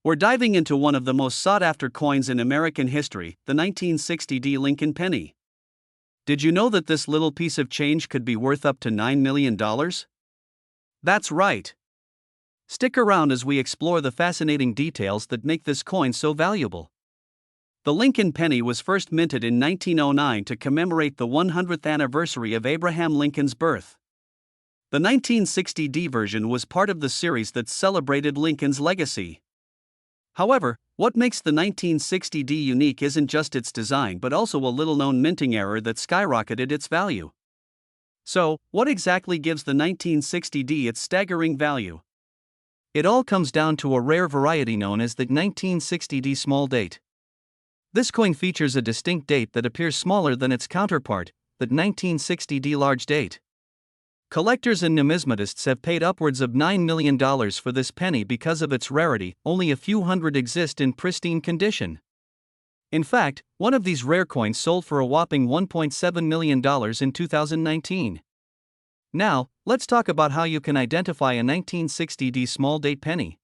We're diving into one of the most sought-after coins in American history, the 1960 Lincoln penny. Did you know that this little piece of change could be worth up to $9 million? That's right. Stick around as we explore the fascinating details that make this coin so valuable. The Lincoln penny was first minted in 1909 to commemorate the 100th anniversary of Abraham Lincoln's birth. The 1960 version was part of the series that celebrated Lincoln's legacy. However, what makes the 1960 unique isn't just its design but also a little-known minting error that skyrocketed its value. So, what exactly gives the 1960 its staggering value? It all comes down to a rare variety known as the 1960 small date. This coin features a distinct date that appears smaller than its counterpart, the 1960 large date. Collectors and numismatists have paid upwards of $9 million for this penny because of its rarity. Only a few hundred exist in pristine condition. In fact, one of these rare coins sold for a whopping $1.7 million in 2019. Now, let's talk about how you can identify a 1960 small date penny.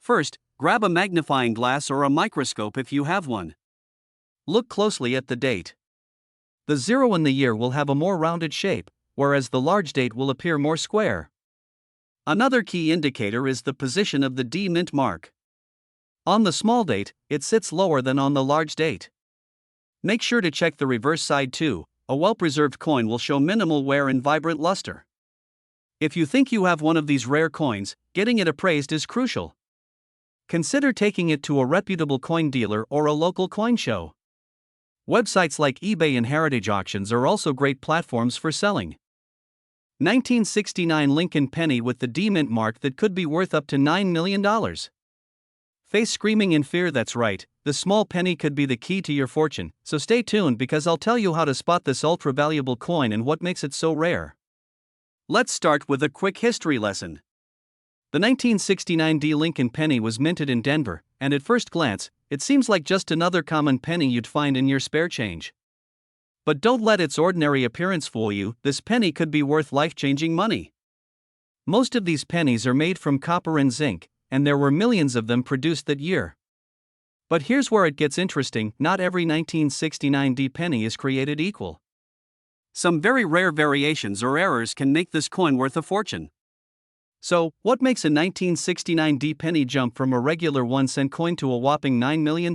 First, grab a magnifying glass or a microscope if you have one. Look closely at the date. The zero in the year will have a more rounded shape, whereas the large date will appear more square. Another key indicator is the position of the D mint mark. On the small date, it sits lower than on the large date. Make sure to check the reverse side too. A well-preserved coin will show minimal wear and vibrant luster. If you think you have one of these rare coins, getting it appraised is crucial. Consider taking it to a reputable coin dealer or a local coin show. Websites like eBay and heritage auctions are also great platforms for selling. 1969 Lincoln penny with the D mint mark that could be worth up to $9 million. Face screaming in fear? That's right, the small penny could be the key to your fortune, so stay tuned because I'll tell you how to spot this ultra-valuable coin and what makes it so rare. Let's start with a quick history lesson. The 1969 Lincoln penny was minted in Denver, and at first glance, it seems like just another common penny you'd find in your spare change. But don't let its ordinary appearance fool you, this penny could be worth life-changing money. Most of these pennies are made from copper and zinc, and there were millions of them produced that year. But here's where it gets interesting, not every 1969 penny is created equal. Some very rare variations or errors can make this coin worth a fortune. So, what makes a 1969 penny jump from a regular 1-cent coin to a whopping $9 million?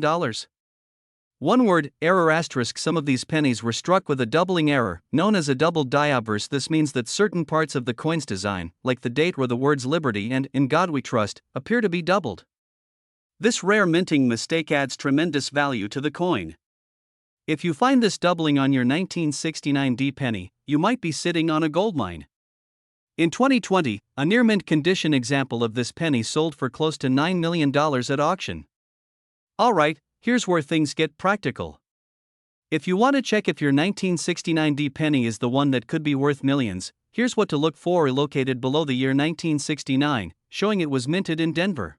One word, error *. Some of these pennies were struck with a doubling error, known as a double die obverse. This means that certain parts of the coin's design, like the date or the words Liberty and In God We Trust, appear to be doubled. This rare minting mistake adds tremendous value to the coin. If you find this doubling on your 1969 penny, you might be sitting on a goldmine. In 2020, a near-mint condition example of this penny sold for close to $9 million at auction. Alright, here's where things get practical. If you want to check if your 1969 penny is the one that could be worth millions, here's what to look for. Located below the year 1969, showing it was minted in Denver.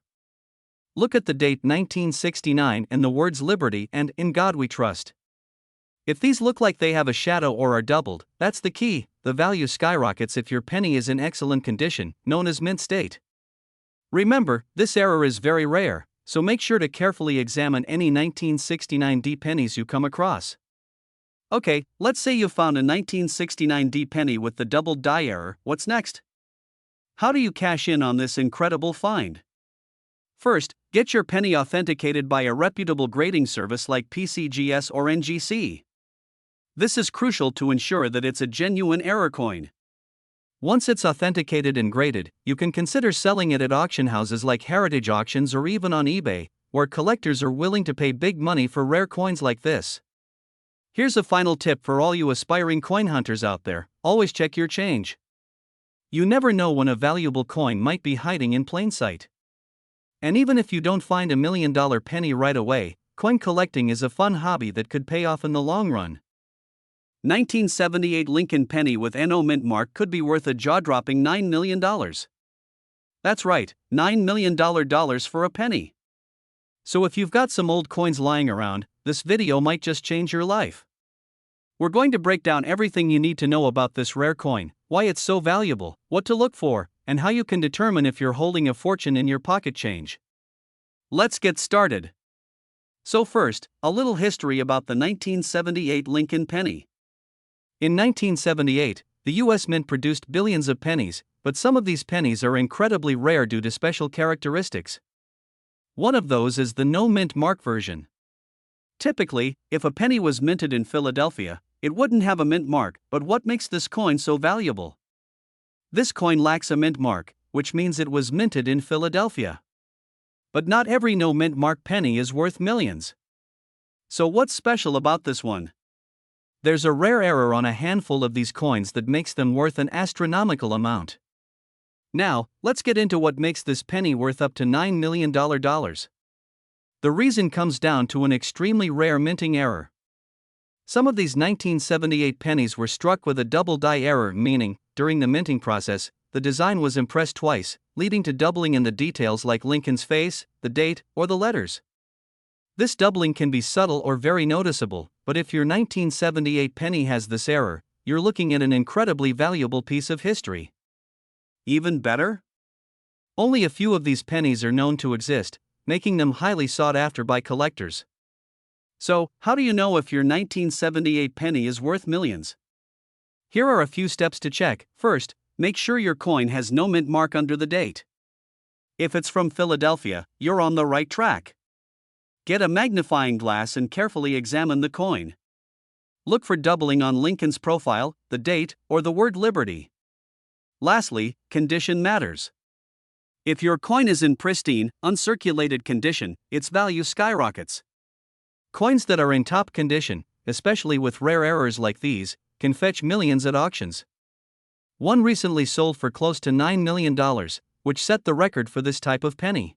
Look at the date 1969 and the words Liberty and In God We Trust. If these look like they have a shadow or are doubled, that's the key. The value skyrockets if your penny is in excellent condition, known as mint state. Remember, this error is very rare, so make sure to carefully examine any 1969 pennies you come across. Okay, let's say you found a 1969 penny with the doubled die error. What's next? How do you cash in on this incredible find? First, get your penny authenticated by a reputable grading service like PCGS or NGC. This is crucial to ensure that it's a genuine error coin. Once it's authenticated and graded, you can consider selling it at auction houses like heritage auctions or even on eBay, where collectors are willing to pay big money for rare coins like this. Here's a final tip for all you aspiring coin hunters out there: always check your change. You never know when a valuable coin might be hiding in plain sight. And even if you don't find $1 million penny right away, coin collecting is a fun hobby that could pay off in the long run. 1978 Lincoln penny with NO mint mark could be worth a jaw-dropping $9 million. That's right, $9 million for a penny. So if you've got some old coins lying around, this video might just change your life. We're going to break down everything you need to know about this rare coin, why it's so valuable, what to look for, and how you can determine if you're holding a fortune in your pocket change. Let's get started. So first, a little history about the 1978 Lincoln penny. In 1978, the U.S. Mint produced billions of pennies, but some of these pennies are incredibly rare due to special characteristics. One of those is the no-mint mark version. Typically, if a penny was minted in Philadelphia, it wouldn't have a mint mark, but what makes this coin so valuable? This coin lacks a mint mark, which means it was minted in Philadelphia. But not every no-mint mark penny is worth millions. So what's special about this one? There's a rare error on a handful of these coins that makes them worth an astronomical amount. Now, let's get into what makes this penny worth up to $9 million. The reason comes down to an extremely rare minting error. Some of these 1978 pennies were struck with a double die error, meaning, during the minting process, the design was impressed twice, leading to doubling in the details like Lincoln's face, the date, or the letters. This doubling can be subtle or very noticeable, but if your 1978 penny has this error, you're looking at an incredibly valuable piece of history. Even better? Only a few of these pennies are known to exist, making them highly sought after by collectors. So, how do you know if your 1978 penny is worth millions? Here are a few steps to check. First, make sure your coin has no mint mark under the date. If it's from Philadelphia, you're on the right track. Get a magnifying glass and carefully examine the coin. Look for doubling on Lincoln's profile, the date, or the word Liberty. Lastly, condition matters. If your coin is in pristine, uncirculated condition, its value skyrockets. Coins that are in top condition, especially with rare errors like these, can fetch millions at auctions. One recently sold for close to $9 million, which set the record for this type of penny.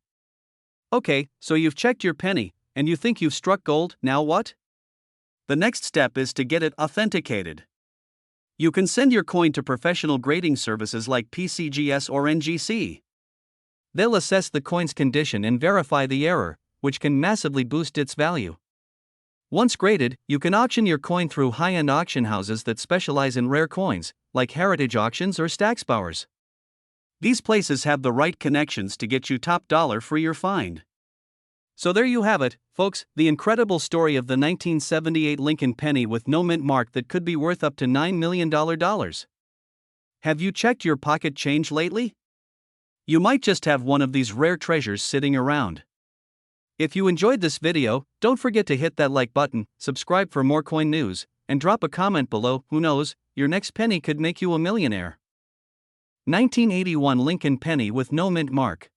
Okay, so you've checked your penny, and you think you've struck gold, now what? The next step is to get it authenticated. You can send your coin to professional grading services like PCGS or NGC. They'll assess the coin's condition and verify the error, which can massively boost its value. Once graded, you can auction your coin through high-end auction houses that specialize in rare coins, like Heritage Auctions or Stacksbowers. These places have the right connections to get you top dollar for your find. So there you have it, folks, the incredible story of the 1978 Lincoln penny with no mint mark that could be worth up to $9 million. Have you checked your pocket change lately? You might just have one of these rare treasures sitting around. If you enjoyed this video, don't forget to hit that like button, subscribe for more coin news, and drop a comment below. Who knows, your next penny could make you a millionaire. 1981 Lincoln penny with no mint mark.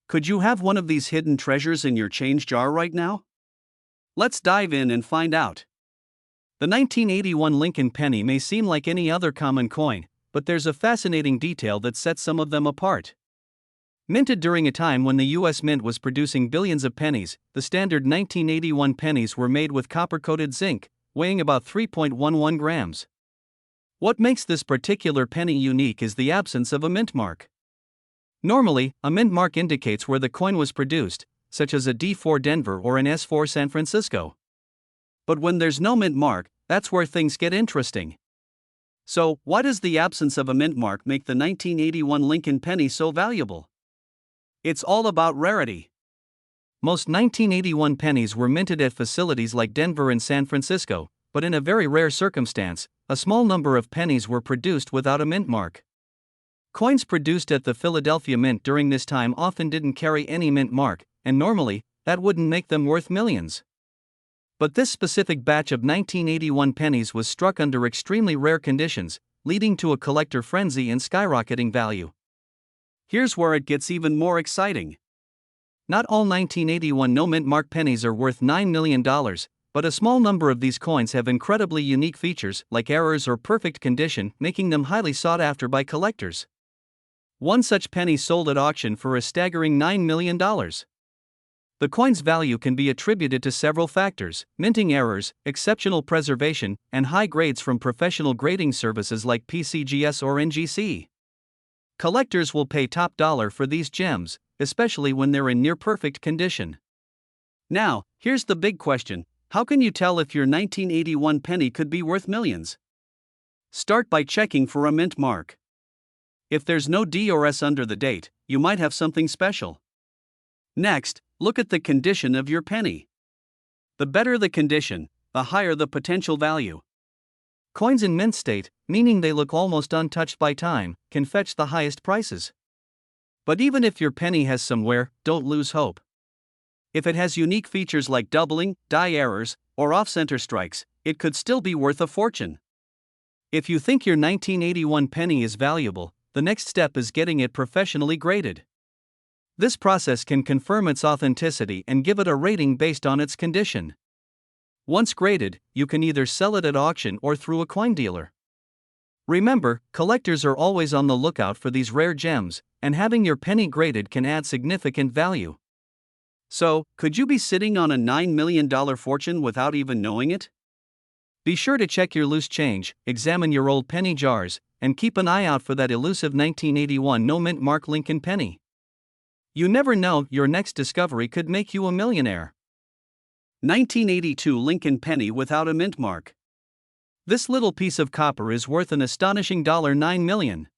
Could you have one of these hidden treasures in your change jar right now? Let's dive in and find out. The 1981 Lincoln penny may seem like any other common coin, but there's a fascinating detail that sets some of them apart. Minted during a time when the U.S. Mint was producing billions of pennies, the standard 1981 pennies were made with copper-coated zinc, weighing about 3.11 grams. What makes this particular penny unique is the absence of a mint mark. Normally, a mint mark indicates where the coin was produced, such as a D4 Denver or an S4 San Francisco. But when there's no mint mark, that's where things get interesting. So, why does the absence of a mint mark make the 1981 Lincoln penny so valuable? It's all about rarity. Most 1981 pennies were minted at facilities like Denver and San Francisco, but in a very rare circumstance, a small number of pennies were produced without a mint mark. Coins produced at the Philadelphia Mint during this time often didn't carry any mint mark, and normally, that wouldn't make them worth millions. But this specific batch of 1981 pennies was struck under extremely rare conditions, leading to a collector frenzy and skyrocketing value. Here's where it gets even more exciting. Not all 1981 no-mint mark pennies are worth $9 million, but a small number of these coins have incredibly unique features like errors or perfect condition, making them highly sought after by collectors. One such penny sold at auction for a staggering $9 million. The coin's value can be attributed to several factors: minting errors, exceptional preservation, and high grades from professional grading services like PCGS or NGC. Collectors will pay top dollar for these gems, especially when they're in near-perfect condition. Now, here's the big question: how can you tell if your 1981 penny could be worth millions? Start by checking for a mint mark. If there's no D or S under the date, you might have something special. Next, Look at the condition of your penny. The better the condition, the higher the potential value. Coins in mint state, meaning they look almost untouched by time, can fetch the highest prices. But even if your penny has some wear, don't lose hope. If it has unique features like doubling, die errors, or off-center strikes, it could still be worth a fortune. If you think your 1981 penny is valuable, the next step is getting it professionally graded. This process can confirm its authenticity and give it a rating based on its condition. Once graded, you can either sell it at auction or through a coin dealer. Remember, collectors are always on the lookout for these rare gems, and having your penny graded can add significant value. So, could you be sitting on a $9 million fortune without even knowing it? Be sure to check your loose change, examine your old penny jars, and keep an eye out for that elusive 1981 no-mint mark Lincoln penny. You never know, your next discovery could make you a millionaire. 1982 Lincoln penny without a mint mark. This little piece of copper is worth an astonishing $9 million.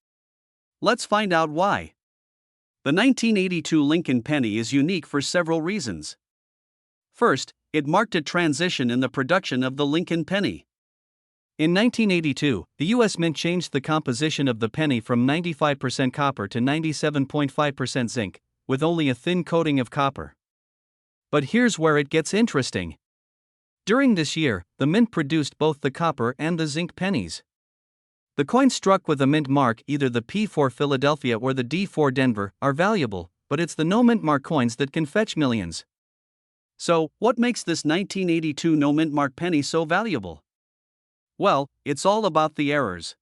Let's find out why. The 1982 Lincoln penny is unique for several reasons. First, it marked a transition in the production of the Lincoln penny. In 1982, the U.S. Mint changed the composition of the penny from 95% copper to 97.5% zinc, with only a thin coating of copper. But here's where it gets interesting. During this year, the mint produced both the copper and the zinc pennies. The coins struck with a mint mark, either the P for Philadelphia or the D for Denver, are valuable, but it's the no-mint mark coins that can fetch millions. So, what makes this 1982 no-mint mark penny so valuable? Well, it's all about the errors.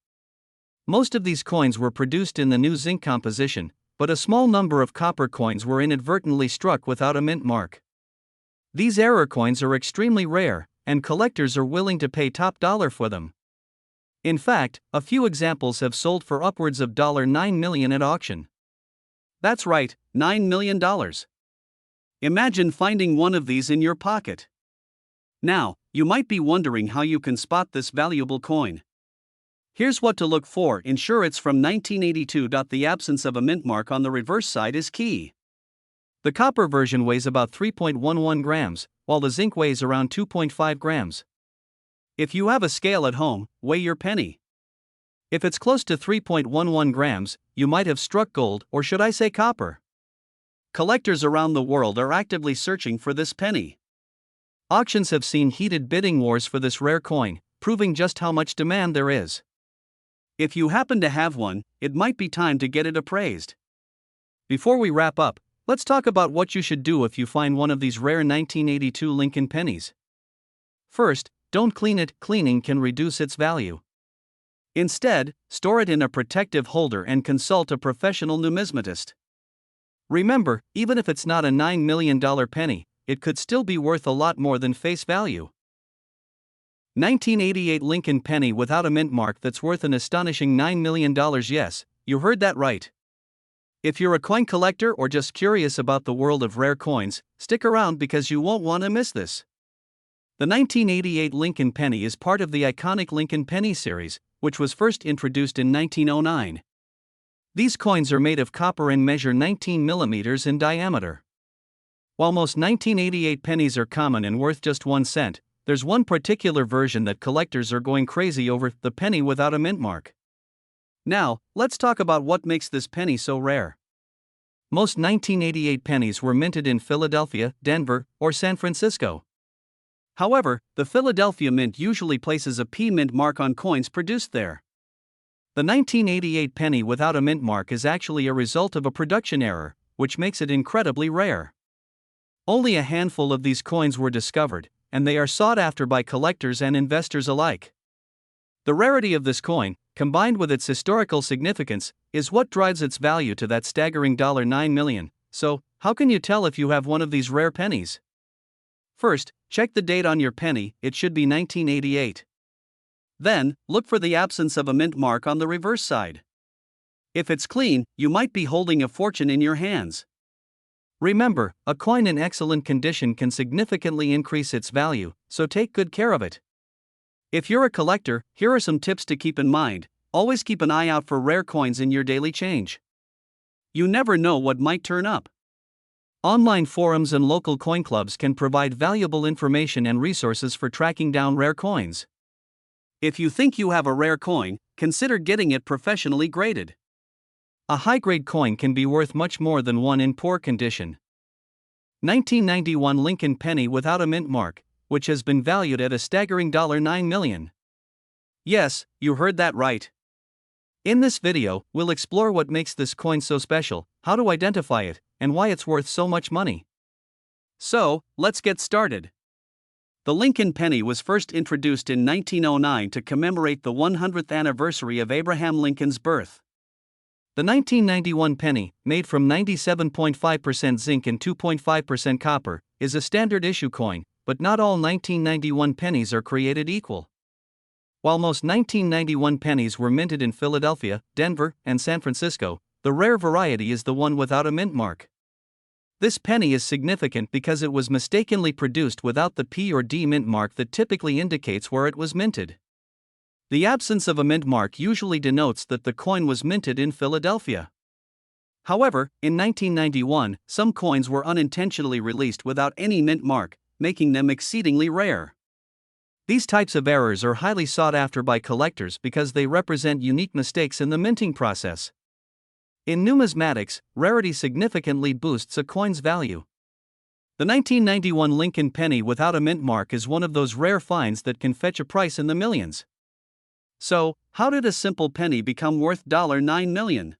Most of these coins were produced in the new zinc composition, but a small number of copper coins were inadvertently struck without a mint mark. These error coins are extremely rare, and collectors are willing to pay top dollar for them. In fact, a few examples have sold for upwards of $9 million at auction. That's right, $9 million. Imagine finding one of these in your pocket. Now, you might be wondering how you can spot this valuable coin. Here's what to look for. Ensure it's from 1982. The absence of a mint mark on the reverse side is key. The copper version weighs about 3.11 grams, while the zinc weighs around 2.5 grams. If you have a scale at home, weigh your penny. If it's close to 3.11 grams, you might have struck gold, or should I say copper. Collectors around the world are actively searching for this penny. Auctions have seen heated bidding wars for this rare coin, proving just how much demand there is. If you happen to have one, it might be time to get it appraised. Before we wrap up, let's talk about what you should do if you find one of these rare 1982 Lincoln pennies. First, don't clean it. Cleaning can reduce its value. Instead, store it in a protective holder and consult a professional numismatist. Remember, even if it's not a $9 million penny, it could still be worth a lot more than face value. 1988 Lincoln penny without a mint mark that's worth an astonishing $9 million. Yes, you heard that right. If you're a coin collector or just curious about the world of rare coins, stick around because you won't want to miss this. The 1988 Lincoln penny is part of the iconic Lincoln penny series, which was first introduced in 1909. These coins are made of copper and measure 19 millimeters in diameter. While most 1988 pennies are common and worth just 1 cent, there's one particular version that collectors are going crazy over, the penny without a mint mark. Now, let's talk about what makes this penny so rare. Most 1988 pennies were minted in Philadelphia, Denver, or San Francisco. However, the Philadelphia Mint usually places a P mint mark on coins produced there. The 1988 penny without a mint mark is actually a result of a production error, which makes it incredibly rare. Only a handful of these coins were discovered, and they are sought after by collectors and investors alike. The rarity of this coin, combined with its historical significance, is what drives its value to that staggering $9 million. So, how can you tell if you have one of these rare pennies? First, check the date on your penny. It should be 1988. Then, look for the absence of a mint mark on the reverse side. If it's clean, you might be holding a fortune in your hands. Remember, a coin in excellent condition can significantly increase its value, so take good care of it. If you're a collector, here are some tips to keep in mind. Always keep an eye out for rare coins in your daily change. You never know what might turn up. Online forums and local coin clubs can provide valuable information and resources for tracking down rare coins. If you think you have a rare coin, consider getting it professionally graded. A high-grade coin can be worth much more than one in poor condition. 1991 Lincoln penny without a mint mark, which has been valued at a staggering $9 million. Yes, you heard that right. In this video, we'll explore what makes this coin so special, how to identify it, and why it's worth so much money. So, let's get started. The Lincoln penny was first introduced in 1909 to commemorate the 100th anniversary of Abraham Lincoln's birth. The 1991 penny, made from 97.5% zinc and 2.5% copper, is a standard issue coin, but not all 1991 pennies are created equal. While most 1991 pennies were minted in Philadelphia, Denver, and San Francisco, the rare variety is the one without a mint mark. This penny is significant because it was mistakenly produced without the P or D mint mark that typically indicates where it was minted. The absence of a mint mark usually denotes that the coin was minted in Philadelphia. However, in 1991, some coins were unintentionally released without any mint mark, making them exceedingly rare. These types of errors are highly sought after by collectors because they represent unique mistakes in the minting process. In numismatics, rarity significantly boosts a coin's value. The 1991 Lincoln penny without a mint mark is one of those rare finds that can fetch a price in the millions. So, how did a simple penny become worth $9 million?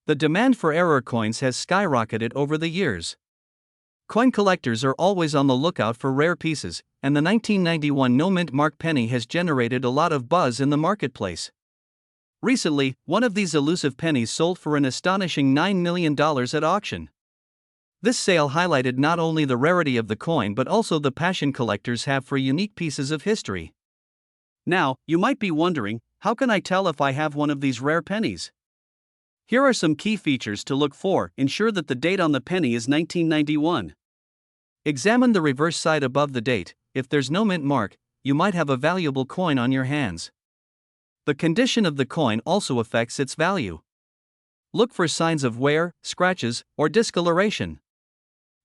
The demand for error coins has skyrocketed over the years. Coin collectors are always on the lookout for rare pieces, and the 1991 no-mint mark penny has generated a lot of buzz in the marketplace. Recently, one of these elusive pennies sold for an astonishing $9 million at auction. This sale highlighted not only the rarity of the coin but also the passion collectors have for unique pieces of history. Now, you might be wondering, how can I tell if I have one of these rare pennies? Here are some key features to look for. Ensure that the date on the penny is 1991. Examine the reverse side above the date. If there's no mint mark, you might have a valuable coin on your hands. The condition of the coin also affects its value. Look for signs of wear, scratches, or discoloration.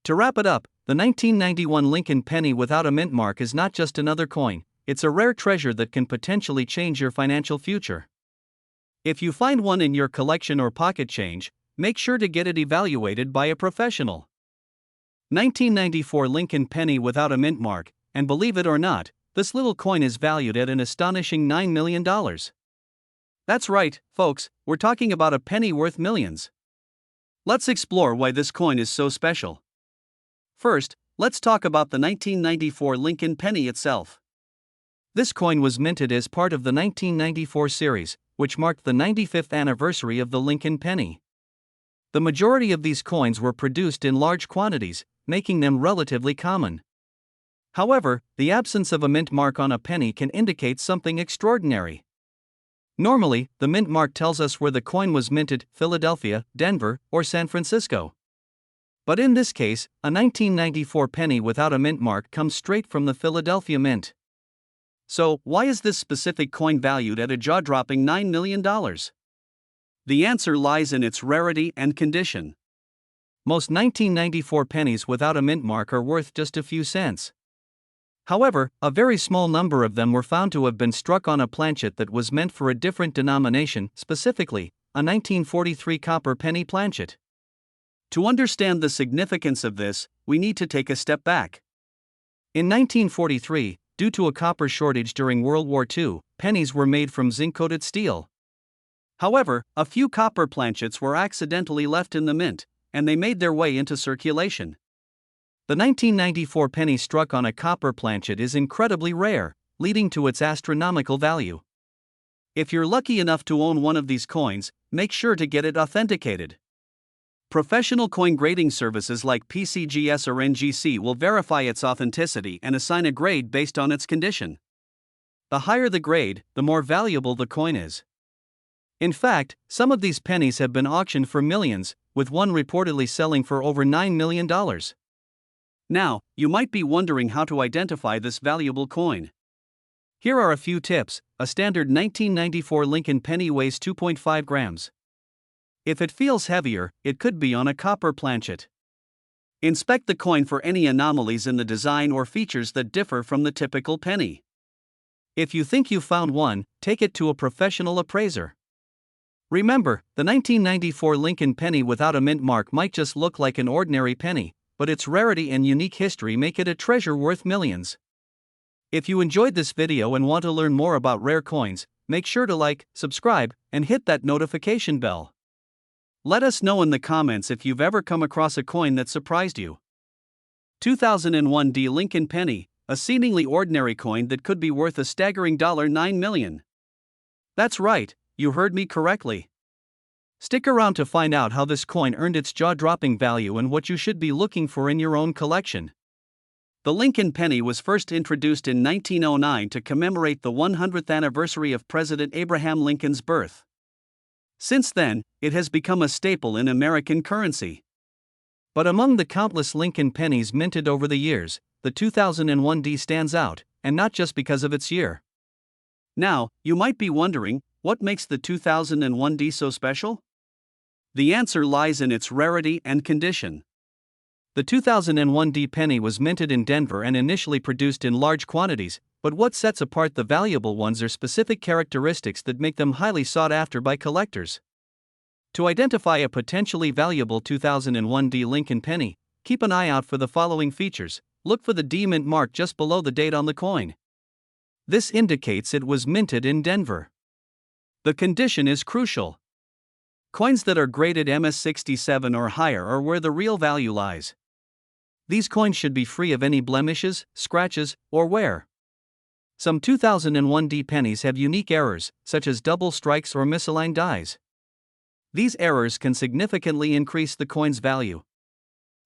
To wrap it up, the 1991 Lincoln penny without a mint mark is not just another coin, it's a rare treasure that can potentially change your financial future. If you find one in your collection or pocket change, make sure to get it evaluated by a professional. 1994 Lincoln penny without a mint mark, and believe it or not, this little coin is valued at an astonishing $9 million. That's right, folks, we're talking about a penny worth millions. Let's explore why this coin is so special. First, let's talk about the 1994 Lincoln penny itself. This coin was minted as part of the 1994 series, which marked the 95th anniversary of the Lincoln penny. The majority of these coins were produced in large quantities, making them relatively common. However, the absence of a mint mark on a penny can indicate something extraordinary. Normally, the mint mark tells us where the coin was minted: Philadelphia, Denver, or San Francisco. But in this case, a 1994 penny without a mint mark comes straight from the Philadelphia Mint. So, why is this specific coin valued at a jaw-dropping $9 million? The answer lies in its rarity and condition. Most 1994 pennies without a mint mark are worth just a few cents. However, a very small number of them were found to have been struck on a planchet that was meant for a different denomination, specifically, a 1943 copper penny planchet. To understand the significance of this, we need to take a step back. In 1943, due to a copper shortage during World War II, pennies were made from zinc-coated steel. However, a few copper planchets were accidentally left in the mint, and they made their way into circulation. The 1994 penny struck on a copper planchet is incredibly rare, leading to its astronomical value. If you're lucky enough to own one of these coins, make sure to get it authenticated. Professional coin grading services like PCGS or NGC will verify its authenticity and assign a grade based on its condition. The higher the grade, the more valuable the coin is. In fact, some of these pennies have been auctioned for millions, with one reportedly selling for over $9 million. Now, you might be wondering how to identify this valuable coin. Here are a few tips. A standard 1994 Lincoln penny weighs 2.5 grams. If it feels heavier, it could be on a copper planchet. Inspect the coin for any anomalies in the design or features that differ from the typical penny. If you think you found one, take it to a professional appraiser. Remember, the 1994 Lincoln penny without a mint mark might just look like an ordinary penny, but its rarity and unique history make it a treasure worth millions. If you enjoyed this video and want to learn more about rare coins, make sure to like, subscribe, and hit that notification bell. Let us know in the comments if you've ever come across a coin that surprised you. 2001 Lincoln penny, a seemingly ordinary coin that could be worth a staggering $9 million. That's right, you heard me correctly. Stick around to find out how this coin earned its jaw-dropping value and what you should be looking for in your own collection. The Lincoln penny was first introduced in 1909 to commemorate the 100th anniversary of President Abraham Lincoln's birth. Since then, it has become a staple in American currency. But among the countless Lincoln pennies minted over the years, the 2001 stands out, and not just because of its year. Now, you might be wondering, what makes the 2001 so special? The answer lies in its rarity and condition. The 2001 penny was minted in Denver and initially produced in large quantities, but what sets apart the valuable ones are specific characteristics that make them highly sought after by collectors. To identify a potentially valuable 2001 Lincoln penny, keep an eye out for the following features. Look for the D mint mark just below the date on the coin. This indicates it was minted in Denver. The condition is crucial. Coins that are graded MS67 or higher are where the real value lies. These coins should be free of any blemishes, scratches, or wear. Some 2001 pennies have unique errors, such as double strikes or misaligned dies. These errors can significantly increase the coin's value.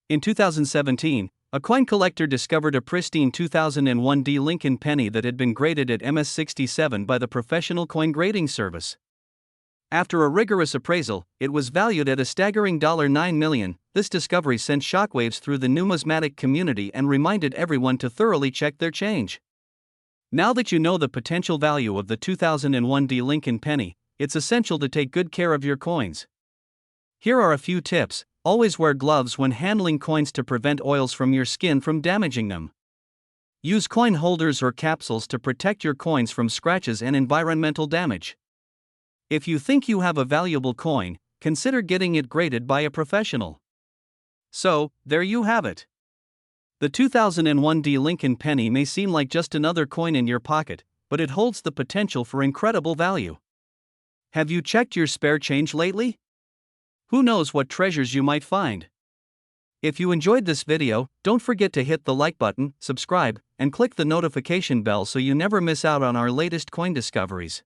In 2017, a coin collector discovered a pristine 2001 Lincoln penny that had been graded at MS67 by the Professional Coin Grading Service. After a rigorous appraisal, it was valued at a staggering $9 million. This discovery sent shockwaves through the numismatic community and reminded everyone to thoroughly check their change. Now that you know the potential value of the 2001 Lincoln penny, it's essential to take good care of your coins. Here are a few tips. Always wear gloves when handling coins to prevent oils from your skin from damaging them. Use coin holders or capsules to protect your coins from scratches and environmental damage. If you think you have a valuable coin, consider getting it graded by a professional. So, there you have it. The 2001 Lincoln penny may seem like just another coin in your pocket, but it holds the potential for incredible value. Have you checked your spare change lately? Who knows what treasures you might find? If you enjoyed this video, don't forget to hit the like button, subscribe, and click the notification bell so you never miss out on our latest coin discoveries.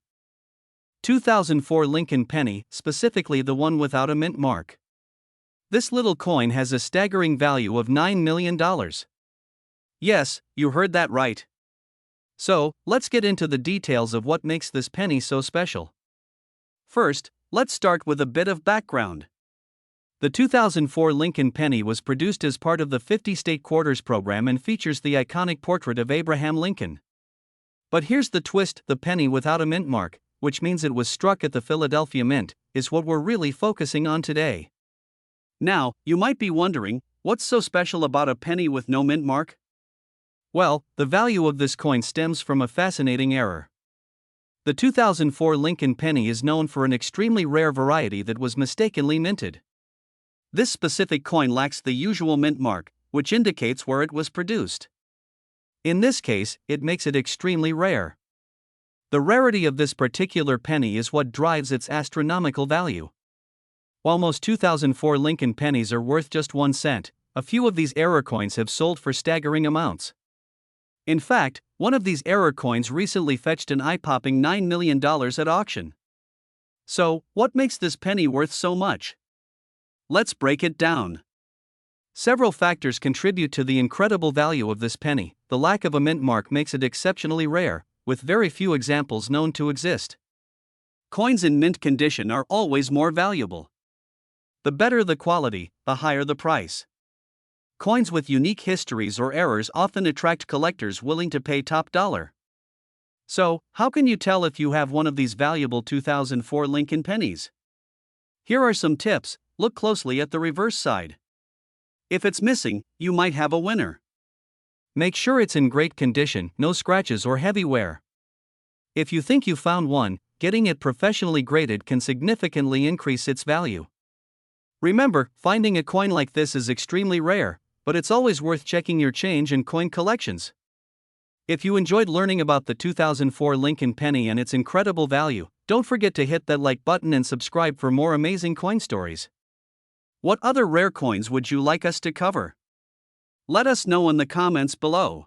2004 Lincoln penny, specifically the one without a mint mark. This little coin has a staggering value of $9 million. Yes, you heard that right. So, let's get into the details of what makes this penny so special. First, let's start with a bit of background. The 2004 Lincoln penny was produced as part of the 50 State Quarters program and features the iconic portrait of Abraham Lincoln. But here's the twist: the penny without a mint mark, which means it was struck at the Philadelphia Mint, is what we're really focusing on today. Now, you might be wondering, what's so special about a penny with no mint mark? Well, the value of this coin stems from a fascinating error. The 2004 Lincoln penny is known for an extremely rare variety that was mistakenly minted. This specific coin lacks the usual mint mark, which indicates where it was produced. In this case, it makes it extremely rare. The rarity of this particular penny is what drives its astronomical value. While most 2004 Lincoln pennies are worth just 1 cent, a few of these error coins have sold for staggering amounts. In fact, one of these error coins recently fetched an eye-popping $9 million at auction. So, what makes this penny worth so much? Let's break it down. Several factors contribute to the incredible value of this penny. The lack of a mint mark makes it exceptionally rare, with very few examples known to exist. Coins in mint condition are always more valuable. The better the quality, the higher the price. Coins with unique histories or errors often attract collectors willing to pay top dollar. So, how can you tell if you have one of these valuable 2004 Lincoln pennies? Here are some tips. Look closely at the reverse side. If it's missing, you might have a winner. Make sure it's in great condition, no scratches or heavy wear. If you think you found one, getting it professionally graded can significantly increase its value. Remember, finding a coin like this is extremely rare, but it's always worth checking your change and coin collections. If you enjoyed learning about the 2004 Lincoln penny and its incredible value, don't forget to hit that like button and subscribe for more amazing coin stories. What other rare coins would you like us to cover? Let us know in the comments below.